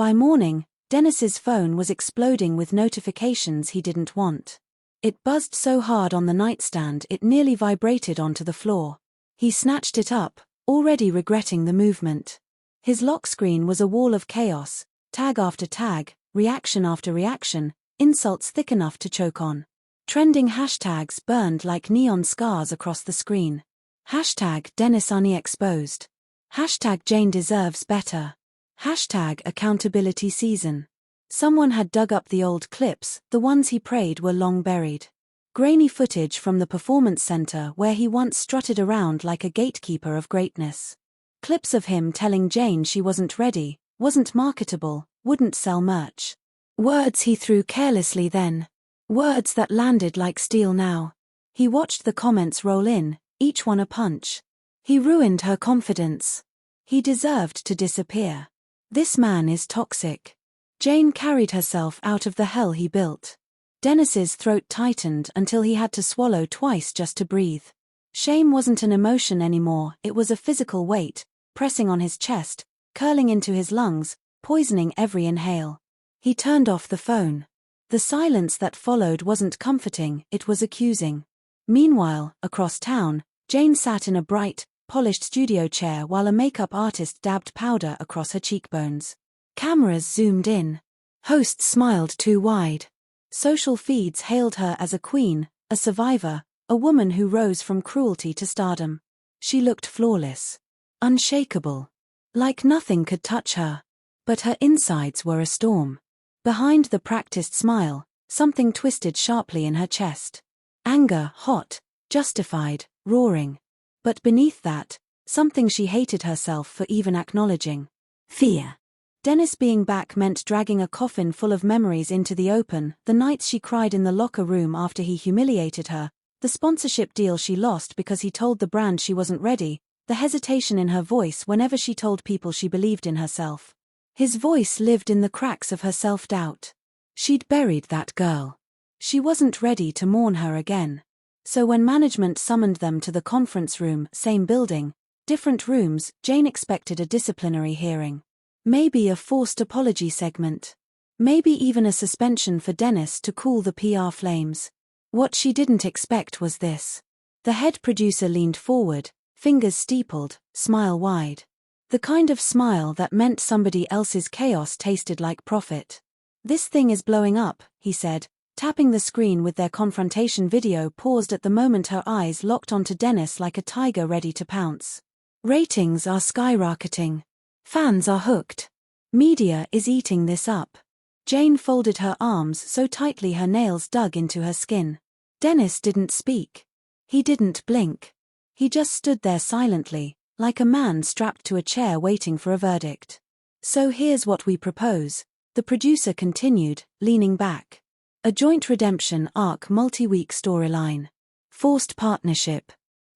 By morning, Dennis's phone was exploding with notifications he didn't want. It buzzed so hard on the nightstand it nearly vibrated onto the floor. He snatched it up, already regretting the movement. His lock screen was a wall of chaos, tag after tag, reaction after reaction, insults thick enough to choke on. Trending hashtags burned like neon scars across the screen. Hashtag Dennis Unexposed. Hashtag Jane deserves better. Hashtag accountability season. Someone had dug up the old clips, the ones he prayed were long buried. Grainy footage from the performance center where he once strutted around like a gatekeeper of greatness. Clips of him telling Jane she wasn't ready, wasn't marketable, wouldn't sell merch. Words he threw carelessly then. Words that landed like steel now. He watched the comments roll in, each one a punch. He ruined her confidence. He deserved to disappear. This man is toxic. Jane carried herself out of the hell he built. Dennis's throat tightened until he had to swallow twice just to breathe. Shame wasn't an emotion anymore, it was a physical weight, pressing on his chest, curling into his lungs, poisoning every inhale. He turned off the phone. The silence that followed wasn't comforting, it was accusing. Meanwhile, across town, Jane sat in a bright, polished studio chair while a makeup artist dabbed powder across her cheekbones. Cameras zoomed in. Hosts smiled too wide. Social feeds hailed her as a queen, a survivor, a woman who rose from cruelty to stardom. She looked flawless. Unshakable. Like nothing could touch her. But her insides were a storm. Behind the practiced smile, something twisted sharply in her chest. Anger, hot, justified, roaring. But beneath that, something she hated herself for even acknowledging. Fear. Dennis being back meant dragging a coffin full of memories into the open, the nights she cried in the locker room after he humiliated her, the sponsorship deal she lost because he told the brand she wasn't ready, the hesitation in her voice whenever she told people she believed in herself. His voice lived in the cracks of her self-doubt. She'd buried that girl. She wasn't ready to mourn her again. So when management summoned them to the conference room, same building, different rooms, Jane expected a disciplinary hearing. Maybe a forced apology segment. Maybe even a suspension for Dennis to cool the PR flames. What she didn't expect was this. The head producer leaned forward, fingers steepled, smile wide. The kind of smile that meant somebody else's chaos tasted like profit. "This thing is blowing up," he said, tapping the screen with their confrontation video paused at the moment her eyes locked onto Dennis like a tiger ready to pounce. "Ratings are skyrocketing. Fans are hooked. Media is eating this up." Jane folded her arms so tightly her nails dug into her skin. Dennis didn't speak. He didn't blink. He just stood there silently, like a man strapped to a chair waiting for a verdict. "So here's what we propose," the producer continued, leaning back. "A joint redemption arc multi-week storyline. Forced partnership.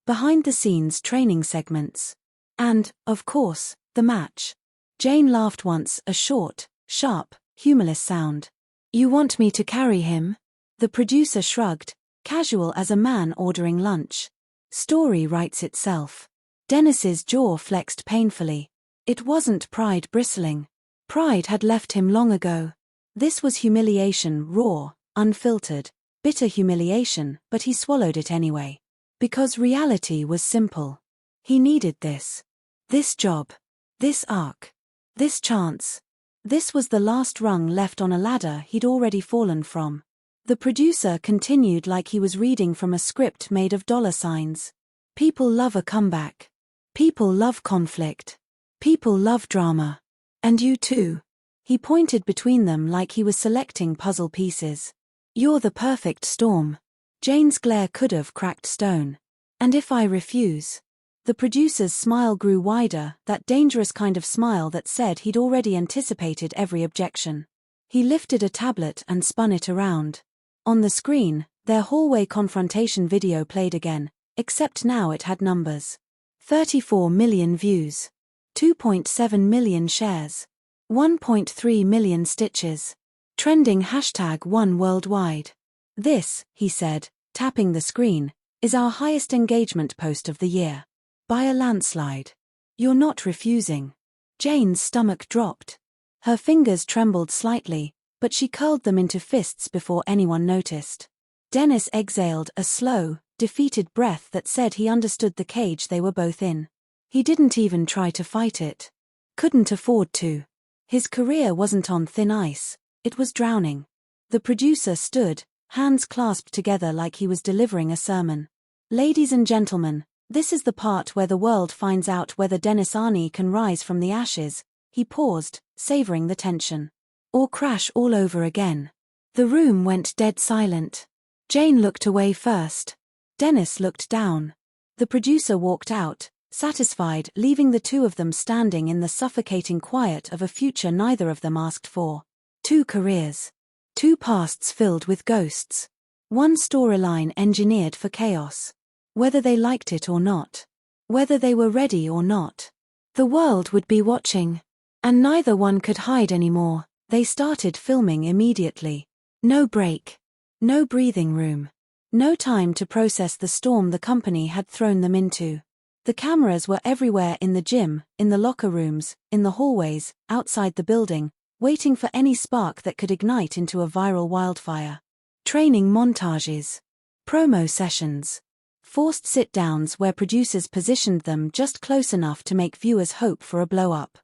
Behind-the-scenes training segments. And, of course, the match." Jane laughed once, a short, sharp, humorless sound. "You want me to carry him?" The producer shrugged, casual as a man ordering lunch. Story writes itself. Dennis's jaw flexed painfully. It wasn't pride bristling. Pride had left him long ago. This was humiliation, raw, unfiltered, bitter humiliation, but he swallowed it anyway. Because reality was simple. He needed this. This job. This arc. This chance. This was the last rung left on a ladder he'd already fallen from. The producer continued like he was reading from a script made of dollar signs. "People love a comeback. People love conflict. People love drama. And you too." He pointed between them like he was selecting puzzle pieces. "You're the perfect storm." Jane's glare could have cracked stone. "And if I refuse?" The producer's smile grew wider, that dangerous kind of smile that said he'd already anticipated every objection. He lifted a tablet and spun it around. On the screen, their hallway confrontation video played again, except now it had numbers. 34 million views. 2.7 million shares. 1.3 million stitches. Trending #1 worldwide. "This," he said, tapping the screen, "is our highest engagement post of the year. By a landslide. You're not refusing." Jane's stomach dropped. Her fingers trembled slightly, but she curled them into fists before anyone noticed. Dennis exhaled a slow, defeated breath that said he understood the cage they were both in. He didn't even try to fight it. Couldn't afford to. His career wasn't on thin ice, it was drowning. The producer stood, hands clasped together like he was delivering a sermon. Ladies and gentlemen, this is the part where the world finds out whether Dennis Arney can rise from the ashes. He paused, savoring the tension. Or crash all over again. The room went dead silent. Jane looked away first. Dennis looked down. The producer walked out, satisfied, leaving the two of them standing in the suffocating quiet of a future neither of them asked for. 2 careers. 2 pasts filled with ghosts. 1 storyline engineered for chaos. Whether they liked it or not. Whether they were ready or not. The world would be watching. And neither one could hide anymore. They started filming immediately. No break. No breathing room. No time to process the storm the company had thrown them into. The cameras were everywhere, in the gym, in the locker rooms, in the hallways, outside the building, waiting for any spark that could ignite into a viral wildfire. Training montages. Promo sessions. Forced sit-downs where producers positioned them just close enough to make viewers hope for a blow-up.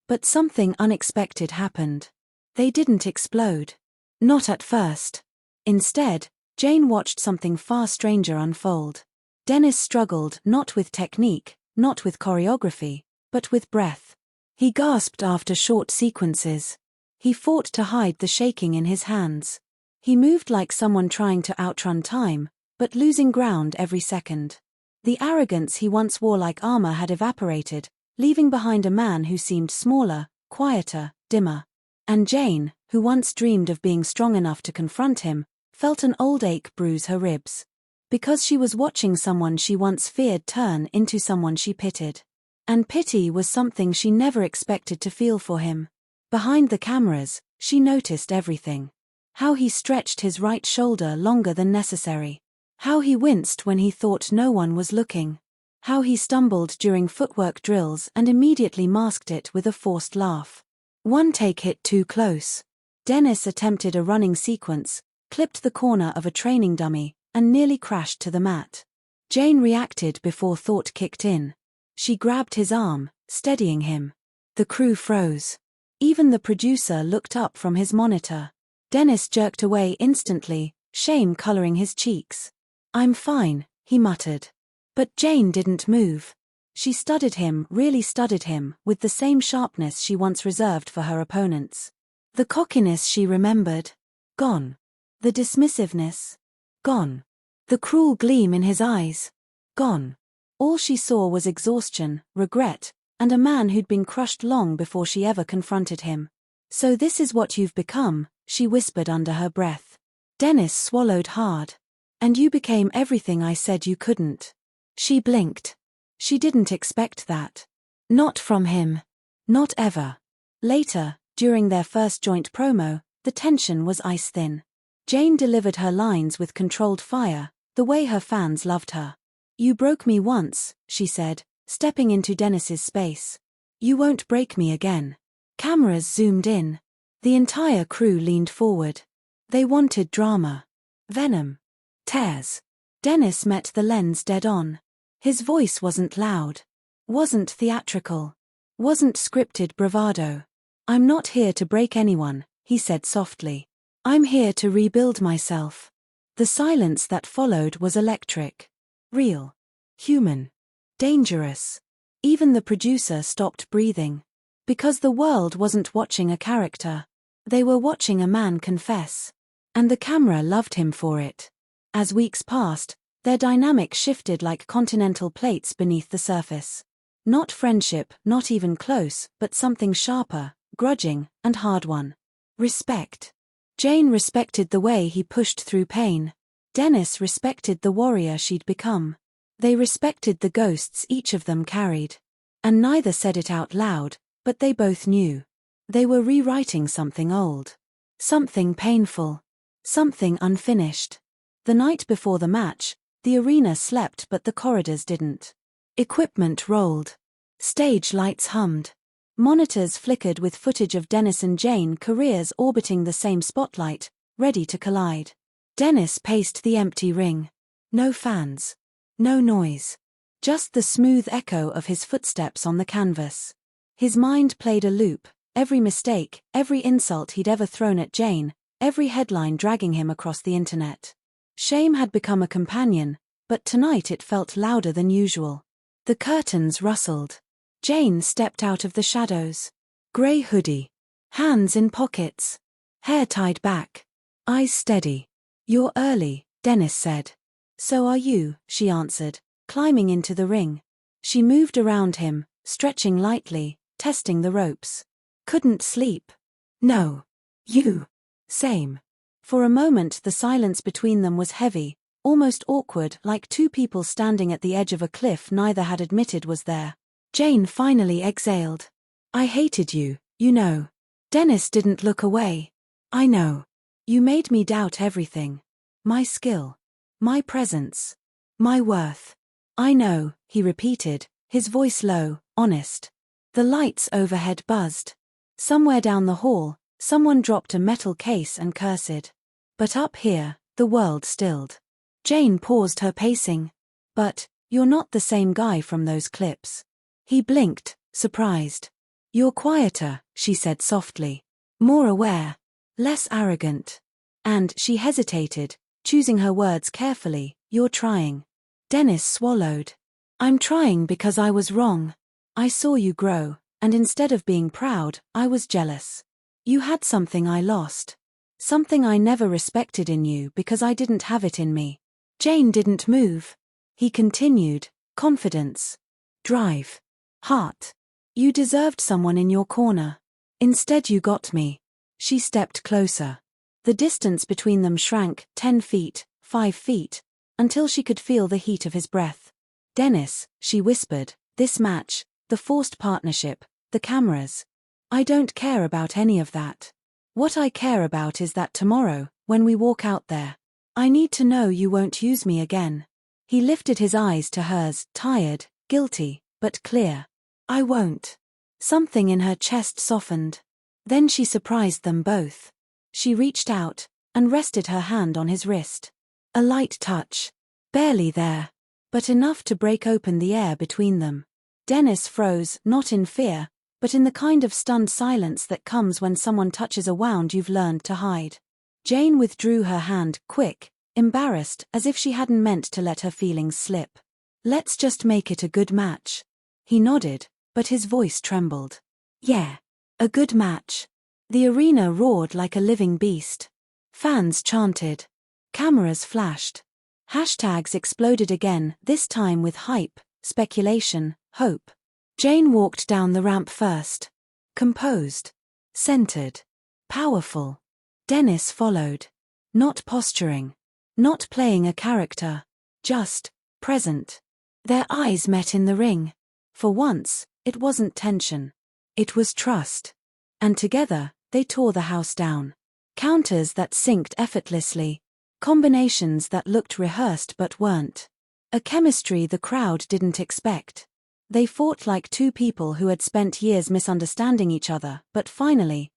But something unexpected happened. They didn't explode. Not at first. Instead, Jane watched something far stranger unfold. Dennis struggled not with technique, not with choreography, but with breath. He gasped after short sequences. He fought to hide the shaking in his hands. He moved like someone trying to outrun time, but losing ground every second. The arrogance he once wore like armor had evaporated, leaving behind a man who seemed smaller, quieter, dimmer. And Jane, who once dreamed of being strong enough to confront him, felt an old ache bruise her ribs. Because she was watching someone she once feared turn into someone she pitied. And pity was something she never expected to feel for him. Behind the cameras, she noticed everything. How he stretched his right shoulder longer than necessary. How he winced when he thought no one was looking. How he stumbled during footwork drills and immediately masked it with a forced laugh. One take hit too close. Dennis attempted a running sequence, clipped the corner of a training dummy, and nearly crashed to the mat. Jane reacted before thought kicked in. She grabbed his arm, steadying him. The crew froze. Even the producer looked up from his monitor. Dennis jerked away instantly, shame coloring his cheeks. "I'm fine," he muttered. But Jane didn't move. She studied him, really studied him, with the same sharpness she once reserved for her opponents. The cockiness she remembered. Gone. The dismissiveness. Gone. The cruel gleam in his eyes. Gone. All she saw was exhaustion, regret, and a man who'd been crushed long before she ever confronted him. "So this is what you've become," she whispered under her breath. Dennis swallowed hard. "And you became everything I said you couldn't." She blinked. She didn't expect that. Not from him. Not ever. Later, during their first joint promo, the tension was ice-thin. Jane delivered her lines with controlled fire, the way her fans loved her. "You broke me once," she said, stepping into Dennis's space. "You won't break me again." Cameras zoomed in. The entire crew leaned forward. They wanted drama. Venom. Tears. Dennis met the lens dead on. His voice wasn't loud. Wasn't theatrical. Wasn't scripted bravado. "I'm not here to break anyone," he said softly. "I'm here to rebuild myself." The silence that followed was electric. Real. Human. Dangerous. Even the producer stopped breathing. Because the world wasn't watching a character. They were watching a man confess. And the camera loved him for it. As weeks passed, their dynamic shifted like continental plates beneath the surface. Not friendship, not even close, but something sharper, grudging, and hard-won. Respect. Jane respected the way he pushed through pain. Dennis respected the warrior she'd become. They respected the ghosts each of them carried. And neither said it out loud, but they both knew. They were rewriting something old. Something painful. Something unfinished. The night before the match, the arena slept but the corridors didn't. Equipment rolled. Stage lights hummed. Monitors flickered with footage of Dennis and Jane careers orbiting the same spotlight, ready to collide. Dennis paced the empty ring. No fans. No noise. Just the smooth echo of his footsteps on the canvas. His mind played a loop, every mistake, every insult he'd ever thrown at Jane, every headline dragging him across the internet. Shame had become a companion, but tonight it felt louder than usual. The curtains rustled. Jane stepped out of the shadows. Grey hoodie. Hands in pockets. Hair tied back. Eyes steady. "You're early," Dennis said. "So are you," she answered, climbing into the ring. She moved around him, stretching lightly, testing the ropes. "Couldn't sleep?" "No." "You?" "Same." For a moment the silence between them was heavy, almost awkward, like two people standing at the edge of a cliff neither had admitted was there. Jane finally exhaled. "I hated you, you know." Dennis didn't look away. "I know. You made me doubt everything. My skill. My presence. My worth." "I know," he repeated, his voice low, honest. The lights overhead buzzed. Somewhere down the hall, someone dropped a metal case and cursed. But up here, the world stilled. Jane paused her pacing. "But, you're not the same guy from those clips." He blinked, surprised. "You're quieter," she said softly. "More aware. Less arrogant." And she hesitated, choosing her words carefully. "You're trying." Dennis swallowed. "I'm trying because I was wrong. I saw you grow, and instead of being proud, I was jealous. You had something I lost. Something I never respected in you because I didn't have it in me." Jane didn't move. He continued, "Confidence. Drive. Heart. You deserved someone in your corner. Instead you got me." She stepped closer. The distance between them shrank 10 feet, 5 feet, until she could feel the heat of his breath. "Dennis," she whispered, "this match, the forced partnership, the cameras. I don't care about any of that. What I care about is that tomorrow, when we walk out there, I need to know you won't use me again." He lifted his eyes to hers, tired, guilty, but clear. "I won't." Something in her chest softened. Then she surprised them both. She reached out, and rested her hand on his wrist. A light touch. Barely there. But enough to break open the air between them. Dennis froze, not in fear, but in the kind of stunned silence that comes when someone touches a wound you've learned to hide. Jane withdrew her hand, quick, embarrassed, as if she hadn't meant to let her feelings slip. "Let's just make it a good match." He nodded, but his voice trembled. "Yeah. A good match." The arena roared like a living beast. Fans chanted. Cameras flashed. Hashtags exploded again, this time with hype, speculation, hope. Jane walked down the ramp first. Composed. Centered. Powerful. Dennis followed. Not posturing. Not playing a character. Just present. Their eyes met in the ring. For once, it wasn't tension. It was trust. And together, they tore the house down. Counters that synced effortlessly. Combinations that looked rehearsed but weren't. A chemistry the crowd didn't expect. They fought like two people who had spent years misunderstanding each other, but finally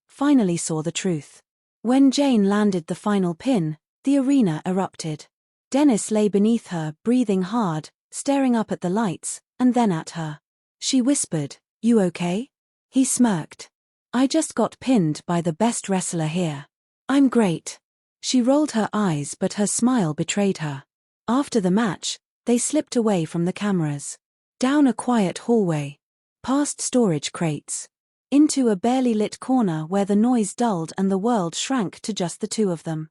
saw the truth. When Jane landed the final pin, the arena erupted. Dennis lay beneath her, breathing hard, staring up at the lights, and then at her. She whispered, "You okay?" He smirked. "I just got pinned by the best wrestler here. I'm great." She rolled her eyes, but her smile betrayed her. After the match, they slipped away from the cameras. Down a quiet hallway. Past storage crates. Into a barely lit corner where the noise dulled and the world shrank to just the two of them.